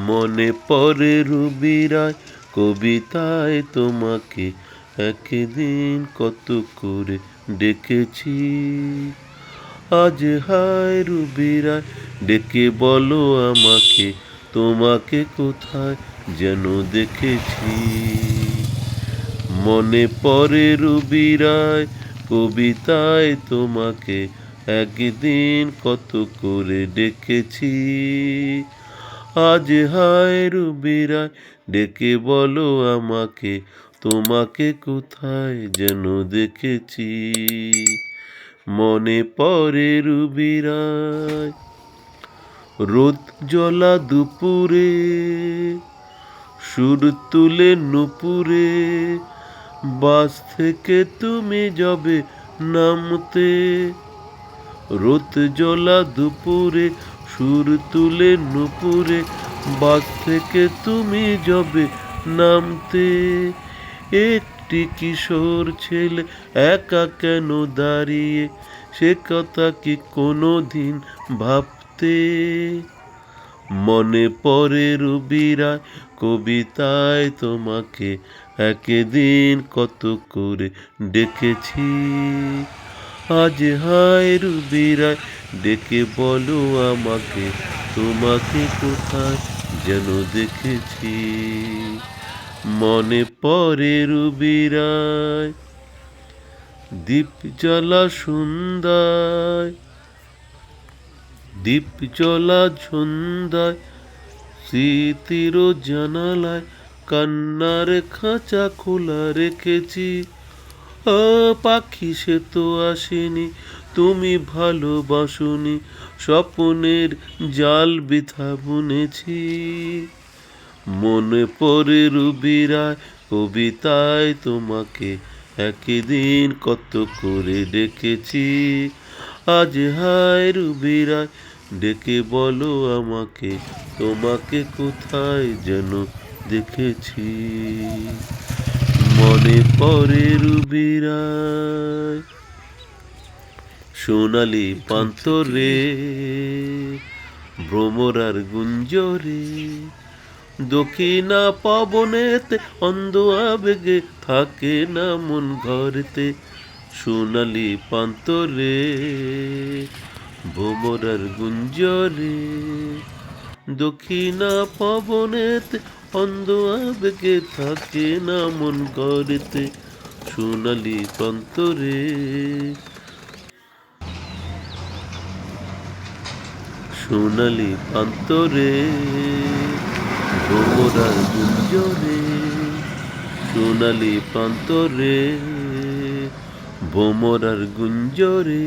মনে পড়ে রুবিরায় কবিতায় তোমাকে একদিন কত করে ডেকেছি। আজ হায় রুবিরায় ডেকে বলো আমাকে তোমাকে কোথায় যেন দেখেছি। মনে পড়ে রুবিরায় কবিতায় তোমাকে একদিন কত করে ডেকেছি। আজ হায় রুবিরায় ডেকে বলো আমাকে তোমাকে কোথায় যেন দেখেছি। মনে পড়ে রুবিরায় রোদ জ্বলা দুপুরে সুর তুলে নুপুরে বাস থেকে তুমি যাবে নামতে। রোদ জ্বলা দুপুরে সুর তুলে নুপুরে বাস থেকে তুমি যাবে নামতে। একটি কিশোর ছেলে একা কেন দাঁড়িয়ে সে কথা কি কোনো দিন ভাবতে। মনে পড়ে রুবিরায় কবিতায় তোমাকে একদিন কত করে ডেকেছি। আজ হায় রুবিরায় ডেকে বলো আমাকে তোমাকে কোথায় যেন দেখেছি। মনে পড়ে রুবিরায় দীপ জ্বালা সন্ধ্যায় দীপ জ্বলা সন্ধ্যায় স্মৃতির জানালায় কান্নার খাঁচা খোলা রেখেছি। পাখি সে তো আসেনি, তুমি ভালোবাসোনি, স্বপ্নের জাল বৃথা বুনেছি। মনে পড়ে রুবিরায় কবিতায় তোমাকে একদিন কত করে ডেকেছি। আজ হায় রুবিরায় ডেকে বলো আমাকে তোমাকে কোথায় যেন দেখেছি। মনে পড়ে রুবিরায় সোনালি পান্তরে ভ্রমরার গুঞ্জরে দক্ষিণা পবনেতে অন্ধ আবেগে থাকে না মন ঘরেতে। সোনালি পান্তরে ভ্রমরার গুঞ্জরে দক্ষিণা পবনেতে অন্ধ আবেগে থাকে না মন ঘরেতে। সোনালি পান্তরে সোনালি পান্তরে ভ্রমরার গুঞ্জরে সোনালি প্রান্তরে ভ্রমরার গুঞ্জরে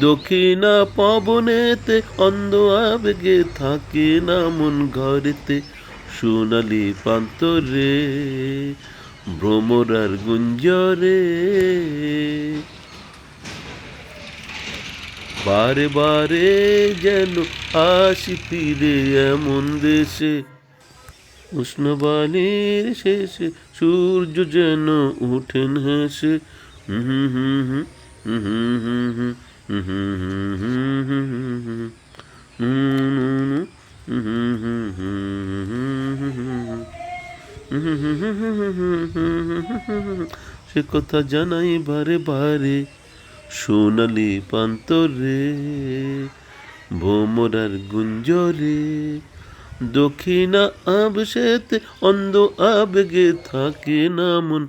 দক্ষিণা পবনেতে অন্ধ আবেগে থাকে না মন ঘরেতে। সোনালি প্রান্তরে ভ্রমরার গুঞ্জরে বারে বারে যেন আসি ফিরে এমন দেশে উষ্ণবাণীর শেষে সূর্য যেন উঠেন হেসে। সে কথা জানাই বারে বারে সোনালি প্রান্তরে ভ্রমরার গুঞ্জরে দক্ষিণা আবসেতে অন্ধ আবেগে থাকে না মন